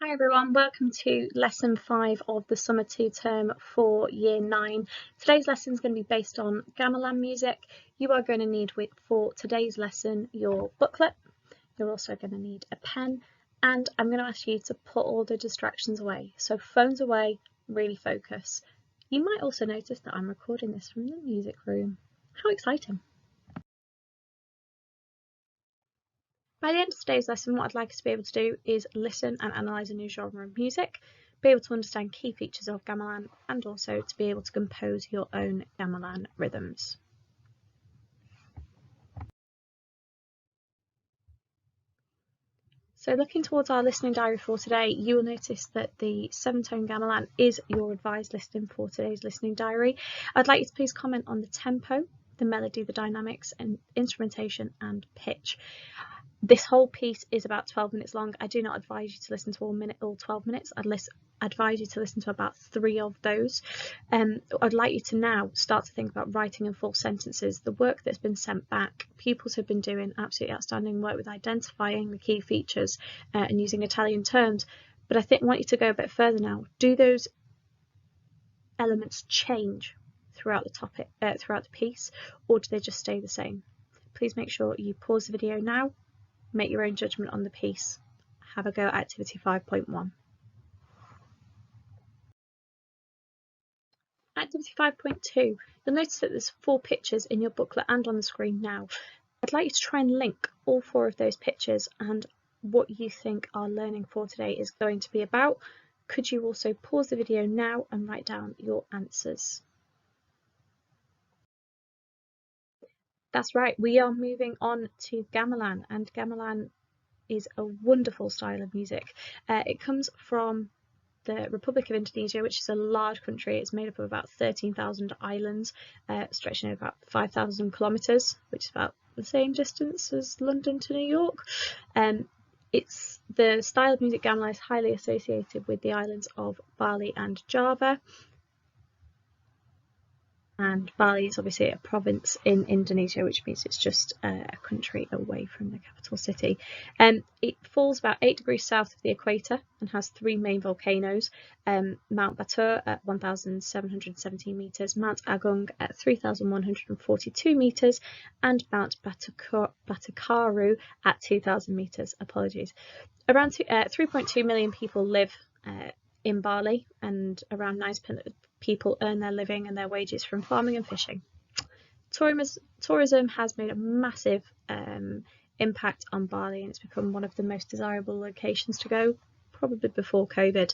Hi everyone, welcome to lesson 5 of the summer 2 term for year 9. Today's lesson is going to be based on gamelan music. You are going to need for today's lesson your booklet. You're also going to need a pen, and I'm going to ask you to put all the distractions away. So phones away, really focus. You might also notice that I'm recording this from the music room. How exciting! By the end of today's lesson, what I'd like us to be able to do is listen and analyse a new genre of music, be able to understand key features of gamelan, and also to be able to compose your own gamelan rhythms. So looking towards our listening diary for today, you will notice that the 7-tone gamelan is your advised listening for today's listening diary. I'd like you to please comment on the tempo, the melody, the dynamics, and instrumentation and pitch. This whole piece is about 12 minutes long. I do not advise you to listen to all 12 minutes. I'd advise you to listen to about 3 of those. I'd like you to now start to think about writing in full sentences. The work that's been sent back, pupils have been doing absolutely outstanding work with identifying the key features and using Italian terms. But I want you to go a bit further now. Do those elements change throughout the piece, or do they just stay the same? Please make sure you pause the video now. Make your own judgment on the piece. Have a go at activity 5.1. Activity 5.2, you'll notice that there's 4 pictures in your booklet and on the screen now. I'd like you to try and link all 4 of those pictures and what you think our learning for today is going to be about. Could you also pause the video now and write down your answers? That's right, we are moving on to gamelan, and gamelan is a wonderful style of music. It comes from the Republic of Indonesia, which is a large country. It's made up of about 13,000 islands, stretching over about 5,000 kilometres, which is about the same distance as London to New York. It's the style of music gamelan is highly associated with the islands of Bali and Java. And Bali is obviously a province in Indonesia, which means it's just a country away from the capital city. It falls about 8 degrees south of the equator and has 3 main volcanoes: Mount Batur at 1,717 metres, Mount Agung at 3,142 metres, and Mount Batukaru at 2,000 metres. Apologies. Around 3.2 million people live in Bali, and around 90% of people earn their living and their wages from farming and fishing. Tourism has made a massive impact on Bali, and it's become one of the most desirable locations to go, probably before COVID.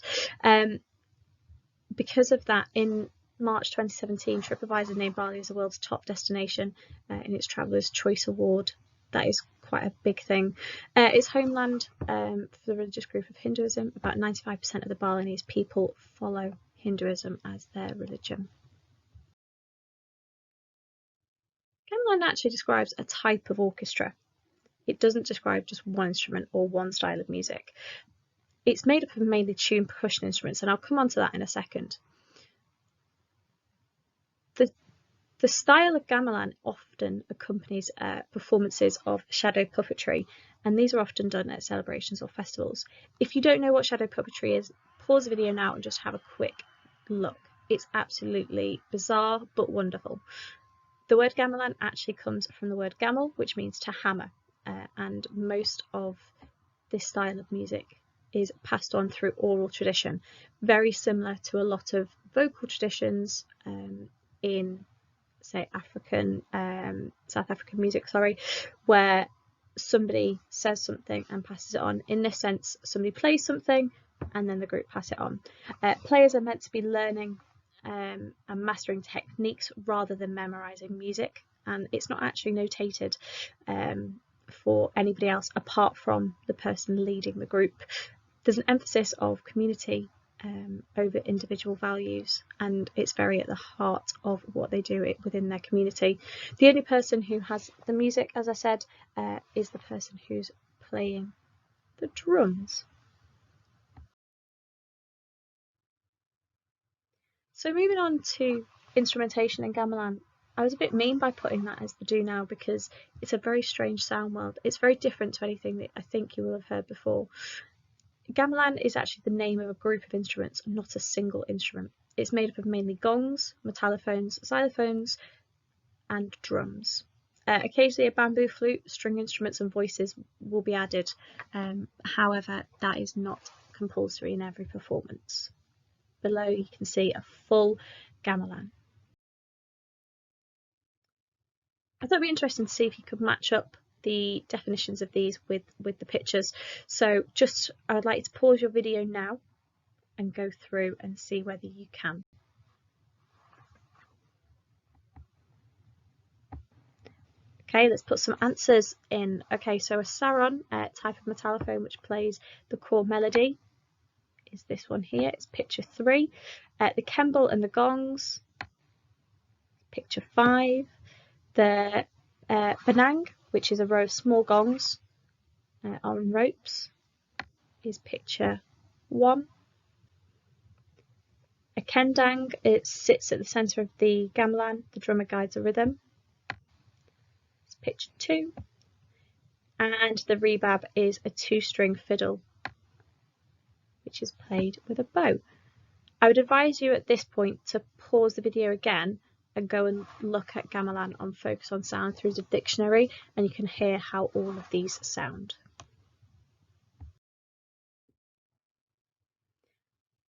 Because of that, in March 2017, TripAdvisor named Bali as the world's top destination in its Traveller's Choice Award. That is quite a big thing. It's homeland for the religious group of Hinduism. About 95% of the Balinese people follow Hinduism as their religion. Gamelan actually describes a type of orchestra. It doesn't describe just one instrument or one style of music. It's made up of mainly tuned percussion instruments, and I'll come on to that in a second. The style of gamelan often accompanies performances of shadow puppetry, and these are often done at celebrations or festivals. If you don't know what shadow puppetry is, pause the video now and just have a quick look. It's absolutely bizarre but wonderful. The word gamelan actually comes from the word gamel, which means to hammer, and most of this style of music is passed on through oral tradition, very similar to a lot of vocal traditions in, say, South African music, where somebody says something and passes it on. In this sense, somebody plays something and then the group pass it on. Players are meant to be learning and mastering techniques rather than memorizing music, and it's not actually notated for anybody else apart from the person leading the group. There's an emphasis of community over individual values, and it's very at the heart of what they do within their community. The only person who has the music, as I said, is the person who's playing the drums. So moving on to instrumentation in gamelan, I was a bit mean by putting that as the do now, because it's a very strange sound world. It's very different to anything that I think you will have heard before. Gamelan is actually the name of a group of instruments, not a single instrument. It's made up of mainly gongs, metallophones, xylophones, and drums. Occasionally a bamboo flute, string instruments and voices will be added. However, that is not compulsory in every performance. Below you can see a full gamelan. I thought it'd be interesting to see if you could match up the definitions of these with the pictures. So I would like you to pause your video now and go through and see whether you can. Okay, let's put some answers in. Okay, so a saron, type of metallophone which plays the core melody, is this one here. It's picture 3. The kembal and the gongs, picture 5. The benang, which is a row of small gongs on ropes, is picture 1. A kendang, it sits at the centre of the gamelan. The drummer guides the rhythm. It's picture 2. And the rebab is a 2-string fiddle, which is played with a bow. I would advise you at this point to pause the video again and go and look at gamelan on Focus on Sound through the dictionary, and you can hear how all of these sound.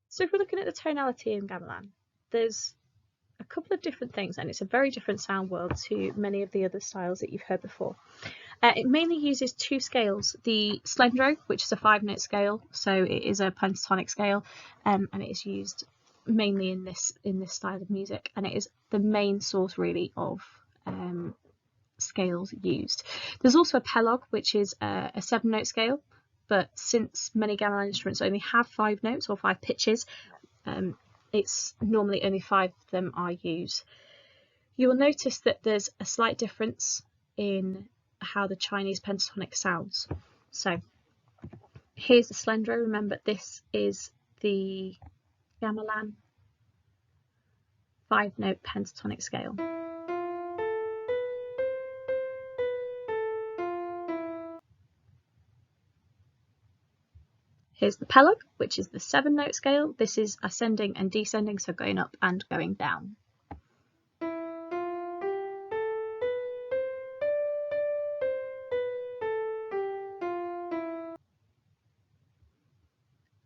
So if we're looking at the tonality in gamelan, there's a couple of different things, and it's a very different sound world to many of the other styles that you've heard before. It mainly uses 2 scales, the slendro, which is a 5-note scale, so it is a pentatonic scale, and it is used mainly in this style of music, and it is the main source really of scales used. There's also a pelog, which is a 7-note scale, but since many gamelan instruments only have 5 notes or 5 pitches, it's normally only 5 of them are used. You will notice that there's a slight difference in how the Chinese pentatonic sounds. So here's the slendro. Remember, this is the gamelan 5-note pentatonic scale. Here's the pelog, which is the 7-note scale. This is ascending and descending, so going up and going down.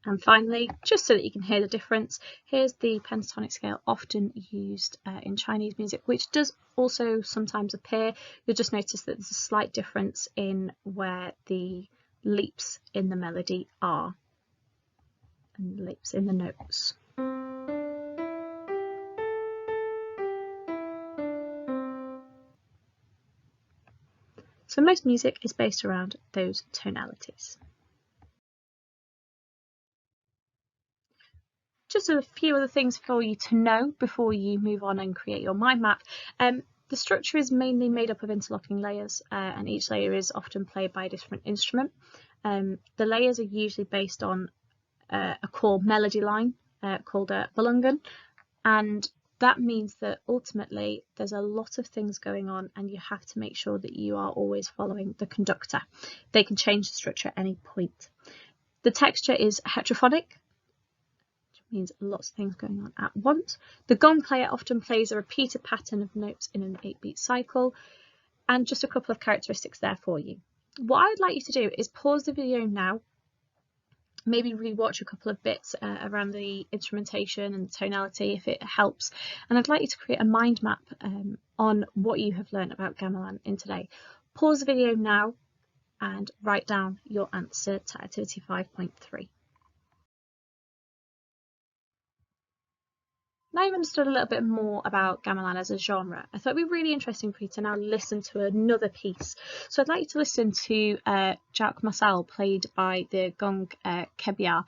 And finally, just so that you can hear the difference, here's the pentatonic scale often used in Chinese music, which does also sometimes appear. You'll just notice that there's a slight difference in where the leaps in the melody are and leaps in the notes. So most music is based around those tonalities. Just a few other things for you to know before you move on and create your mind map. The structure is mainly made up of interlocking layers, and each layer is often played by a different instrument. The layers are usually based on a core melody line called a bulungan, and that means that ultimately there's a lot of things going on, and you have to make sure that you are always following the conductor. They can change the structure at any point. The texture is heterophonic, means lots of things going on at once. The gong player often plays a repeated pattern of notes in an 8-beat cycle, and just a couple of characteristics there for you. What I would like you to do is pause the video now, maybe rewatch a couple of bits around the instrumentation and the tonality if it helps, and I'd like you to create a mind map on what you have learned about gamelan in today. Pause the video now and write down your answer to activity 5.3. Now you've understood a little bit more about gamelan as a genre, I thought it'd be really interesting for you to now listen to another piece. So I'd like you to listen to Jacques Masal, played by the gong kebia,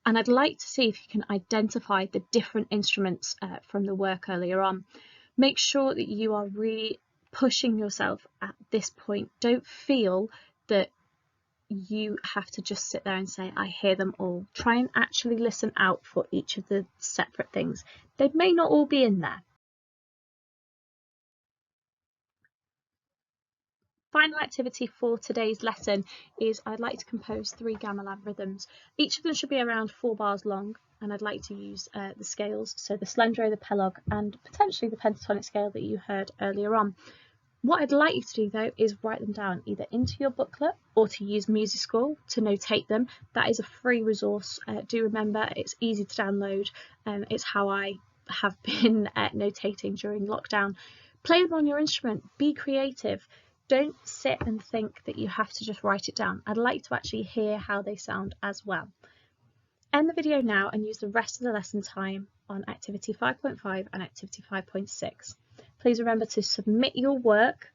and I'd like to see if you can identify the different instruments from the work earlier on. Make sure that you are really pushing yourself at this point. Don't feel that you have to just sit there and say, I hear them all. Try and actually listen out for each of the separate things. They may not all be in there. final activity for today's lesson is I'd like to compose 3 gamelan rhythms. Each of them should be around 4 bars long, and I'd like to use the scales, so the slendro, the pelog, and potentially the pentatonic scale that you heard earlier on. What I'd like you to do though is write them down either into your booklet or to use MusicSchool to notate them. That is a free resource. Do remember, it's easy to download. It's how I have been notating during lockdown. Play them on your instrument, be creative. Don't sit and think that you have to just write it down. I'd like to actually hear how they sound as well. End the video now and use the rest of the lesson time on activity 5.5 and activity 5.6. Please remember to submit your work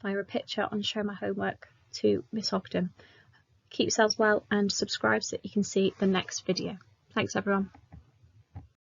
via a picture on Show My Homework to Miss Ogden. Keep yourselves well and subscribe so that you can see the next video. Thanks everyone.